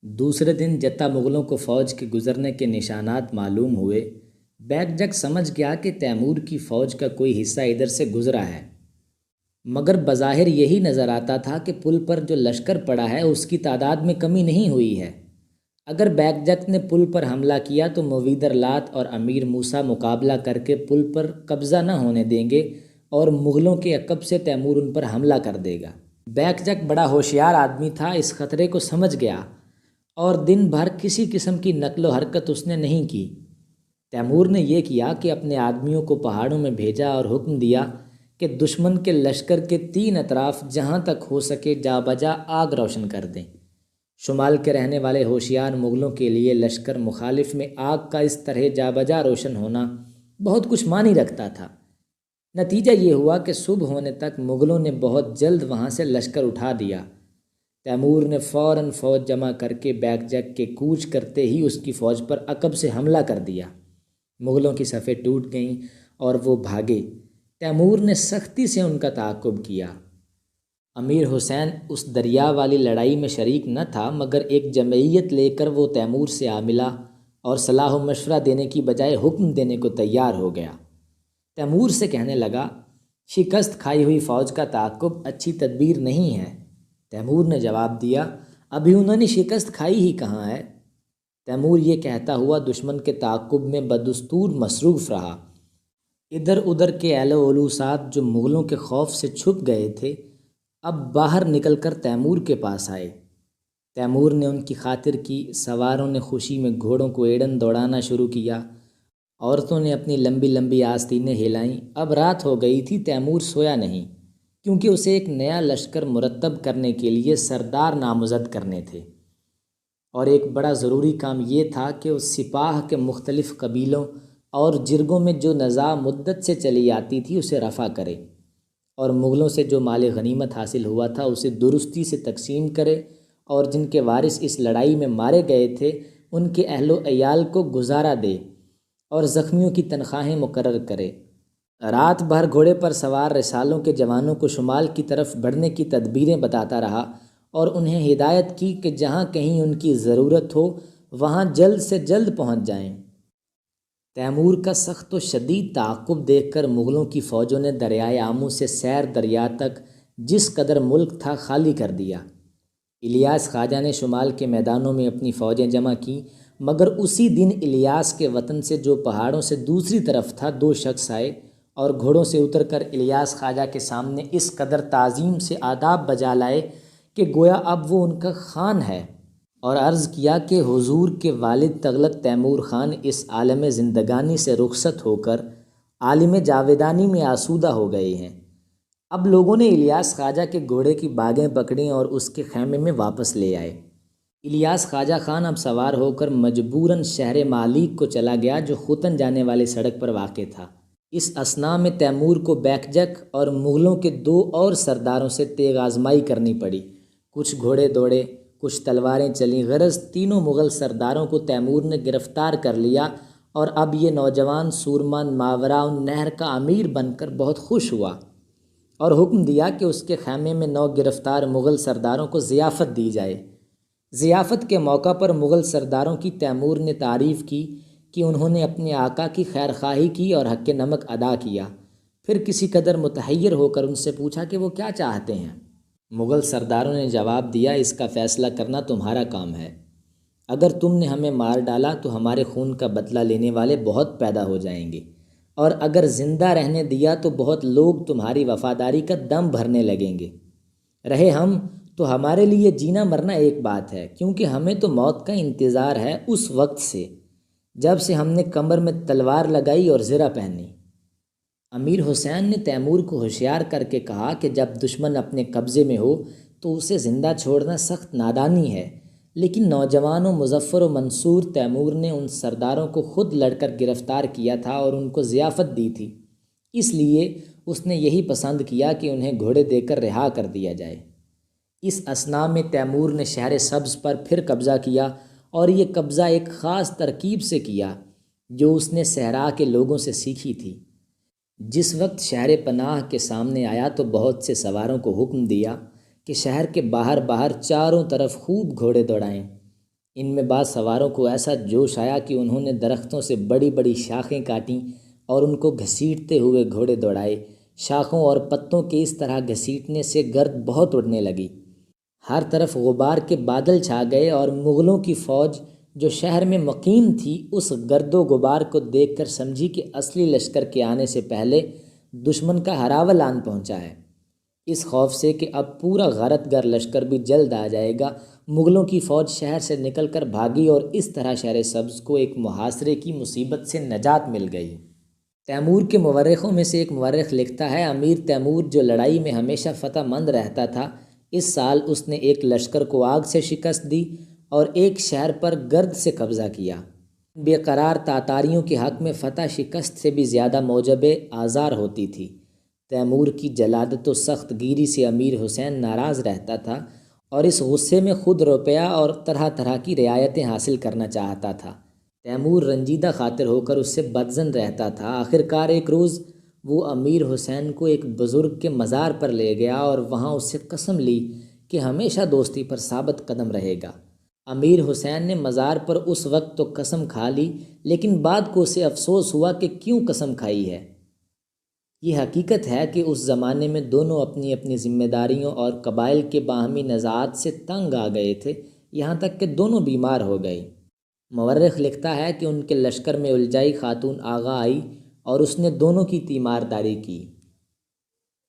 دوسرے دن جتا مغلوں کو فوج کے گزرنے کے نشانات معلوم ہوئے۔ بیک جگ سمجھ گیا کہ تیمور کی فوج کا کوئی حصہ ادھر سے گزرا ہے، مگر بظاہر یہی نظر آتا تھا کہ پل پر جو لشکر پڑا ہے اس کی تعداد میں کمی نہیں ہوئی ہے۔ اگر بیک جک نے پل پر حملہ کیا تو مویدر لات اور امیر موسیٰ مقابلہ کر کے پل پر قبضہ نہ ہونے دیں گے اور مغلوں کے عقب سے تیمور ان پر حملہ کر دے گا۔ بیک جک بڑا ہوشیار آدمی تھا، اس خطرے کو سمجھ گیا اور دن بھر کسی قسم کی نقل و حرکت اس نے نہیں کی۔ تیمور نے یہ کیا کہ اپنے آدمیوں کو پہاڑوں میں بھیجا اور حکم دیا کہ دشمن کے لشکر کے 3 اطراف جہاں تک ہو سکے جا بجا آگ روشن کر دیں۔ شمال کے رہنے والے ہوشیار مغلوں کے لیے لشکر مخالف میں آگ کا اس طرح جا بجا روشن ہونا بہت کچھ معنی رکھتا تھا۔ نتیجہ یہ ہوا کہ صبح ہونے تک مغلوں نے بہت جلد وہاں سے لشکر اٹھا دیا۔ تیمور نے فوراً فوج جمع کر کے بیک جک کے کوچ کرتے ہی اس کی فوج پر عقب سے حملہ کر دیا۔ مغلوں کی صفیں ٹوٹ گئیں اور وہ بھاگے۔ تیمور نے سختی سے ان کا تعاقب کیا۔ امیر حسین اس دریا والی لڑائی میں شریک نہ تھا، مگر ایک جمعیت لے کر وہ تیمور سے آ ملا اور صلاح و مشورہ دینے کی بجائے حکم دینے کو تیار ہو گیا۔ تیمور سے کہنے لگا، شکست کھائی ہوئی فوج کا تعاقب اچھی تدبیر نہیں ہے۔ تیمور نے جواب دیا، ابھی انہوں نے شکست کھائی ہی کہاں ہے۔ تیمور یہ کہتا ہوا دشمن کے تعاقب میں بدستور مصروف رہا۔ ادھر ادھر کے اہل و علوسات جو مغلوں کے خوف سے چھپ گئے تھے اب باہر نکل کر تیمور کے پاس آئے۔ تیمور نے ان کی خاطر کی، سواروں نے خوشی میں گھوڑوں کو ایڑن دوڑانا شروع کیا، عورتوں نے اپنی لمبی لمبی آستینیں ہلائیں۔ اب رات ہو گئی تھی، تیمور سویا نہیں، کیونکہ اسے ایک نیا لشکر مرتب کرنے کے لیے سردار نامزد کرنے تھے، اور ایک بڑا ضروری کام یہ تھا کہ اس سپاہ کے مختلف قبیلوں اور جرگوں میں جو نزاع مدت سے چلی آتی تھی اسے رفع کرے، اور مغلوں سے جو مال غنیمت حاصل ہوا تھا اسے درستی سے تقسیم کرے، اور جن کے وارث اس لڑائی میں مارے گئے تھے ان کے اہل و عیال کو گزارا دے اور زخمیوں کی تنخواہیں مقرر کرے۔ رات بھر گھوڑے پر سوار رسالوں کے جوانوں کو شمال کی طرف بڑھنے کی تدبیریں بتاتا رہا اور انہیں ہدایت کی کہ جہاں کہیں ان کی ضرورت ہو وہاں جلد سے جلد پہنچ جائیں۔ تیمور کا سخت و شدید تعاقب دیکھ کر مغلوں کی فوجوں نے دریائے آمو سے سیر دریا تک جس قدر ملک تھا خالی کر دیا۔ الیاس خواجہ نے شمال کے میدانوں میں اپنی فوجیں جمع کیں، مگر اسی دن الیاس کے وطن سے جو پہاڑوں سے دوسری طرف تھا 2 شخص آئے اور گھوڑوں سے اتر کر الیاس خواجہ کے سامنے اس قدر تعظیم سے آداب بجا لائے کہ گویا اب وہ ان کا خان ہے، اور عرض کیا کہ حضور کے والد تغلق تیمور خان اس عالم زندگانی سے رخصت ہو کر عالم جاویدانی میں آسودہ ہو گئے ہیں۔ اب لوگوں نے الیاس خواجہ کے گھوڑے کی باگیں پکڑیں اور اس کے خیمے میں واپس لے آئے۔ الیاس خواجہ خان اب سوار ہو کر مجبوراً شہر معلیق کو چلا گیا جو ختن جانے والے سڑک پر واقع تھا۔ اس اثناء میں تیمور کو بیک جک اور مغلوں کے 2 اور سرداروں سے تیغ آزمائی کرنی پڑی۔ کچھ گھوڑے دوڑے، کچھ تلواریں چلیں، غرض تینوں مغل سرداروں کو تیمور نے گرفتار کر لیا، اور اب یہ نوجوان سورمان ماوراء النہر کا امیر بن کر بہت خوش ہوا اور حکم دیا کہ اس کے خیمے میں 9 گرفتار مغل سرداروں کو ضیافت دی جائے۔ ضیافت کے موقع پر مغل سرداروں کی تیمور نے تعریف کی کہ انہوں نے اپنے آقا کی خیر خواہی کی اور حق نمک ادا کیا۔ پھر کسی قدر متحیر ہو کر ان سے پوچھا کہ وہ کیا چاہتے ہیں۔ مغل سرداروں نے جواب دیا، اس کا فیصلہ کرنا تمہارا کام ہے۔ اگر تم نے ہمیں مار ڈالا تو ہمارے خون کا بدلہ لینے والے بہت پیدا ہو جائیں گے، اور اگر زندہ رہنے دیا تو بہت لوگ تمہاری وفاداری کا دم بھرنے لگیں گے۔ رہے ہم تو ہمارے لیے جینا مرنا ایک بات ہے، کیونکہ ہمیں تو موت کا انتظار ہے اس وقت سے جب سے ہم نے کمر میں تلوار لگائی اور زرہ پہنی۔ امیر حسین نے تیمور کو ہوشیار کر کے کہا کہ جب دشمن اپنے قبضے میں ہو تو اسے زندہ چھوڑنا سخت نادانی ہے، لیکن نوجوان و مظفر و منصور تیمور نے ان سرداروں کو خود لڑ کر گرفتار کیا تھا اور ان کو ضیافت دی تھی، اس لیے اس نے یہی پسند کیا کہ انہیں گھوڑے دے کر رہا کر دیا جائے۔ اس اثناء میں تیمور نے شہر سبز پر پھر قبضہ کیا، اور یہ قبضہ ایک خاص ترکیب سے کیا جو اس نے صحرا کے لوگوں سے سیکھی تھی۔ جس وقت شہر پناہ کے سامنے آیا تو بہت سے سواروں کو حکم دیا کہ شہر کے باہر چاروں طرف خوب گھوڑے دوڑائیں۔ ان میں بعض سواروں کو ایسا جوش آیا کہ انہوں نے درختوں سے بڑی بڑی شاخیں کاٹیں اور ان کو گھسیٹتے ہوئے گھوڑے دوڑائے۔ شاخوں اور پتوں کے اس طرح گھسیٹنے سے گرد بہت اڑنے لگی۔ ہر طرف غبار کے بادل چھا گئے اور مغلوں کی فوج جو شہر میں مقیم تھی اس گرد و غبار کو دیکھ کر سمجھی کہ اصلی لشکر کے آنے سے پہلے دشمن کا ہراول آن پہنچا ہے۔ اس خوف سے کہ اب پورا غارت گر لشکر بھی جلد آ جائے گا، مغلوں کی فوج شہر سے نکل کر بھاگی اور اس طرح شہر سبز کو ایک محاصرے کی مصیبت سے نجات مل گئی۔ تیمور کے مورخوں میں سے ایک مورخ لکھتا ہے، امیر تیمور جو لڑائی میں ہمیشہ فتح مند رہتا تھا، اس سال اس نے ایک لشکر کو آگ سے شکست دی اور ایک شہر پر گرد سے قبضہ کیا۔ بے قرار تاتاریوں کے حق میں فتح شکست سے بھی زیادہ موجب آزار ہوتی تھی۔ تیمور کی جلادت و سخت گیری سے امیر حسین ناراض رہتا تھا اور اس غصے میں خود روپیہ اور طرح طرح کی رعایتیں حاصل کرنا چاہتا تھا۔ تیمور رنجیدہ خاطر ہو کر اس سے بدظن رہتا تھا۔ آخر کار ایک روز وہ امیر حسین کو ایک بزرگ کے مزار پر لے گیا اور وہاں اس سے قسم لی کہ ہمیشہ دوستی پر ثابت قدم رہے گا۔ امیر حسین نے مزار پر اس وقت تو قسم کھا لی، لیکن بعد کو اسے افسوس ہوا کہ کیوں قسم کھائی ہے۔ یہ حقیقت ہے کہ اس زمانے میں دونوں اپنی اپنی ذمہ داریوں اور قبائل کے باہمی نزاعات سے تنگ آ گئے تھے، یہاں تک کہ دونوں بیمار ہو گئے۔ مورخ لکھتا ہے کہ ان کے لشکر میں الجائی خاتون آغا آئی اور اس نے دونوں کی تیمارداری کی۔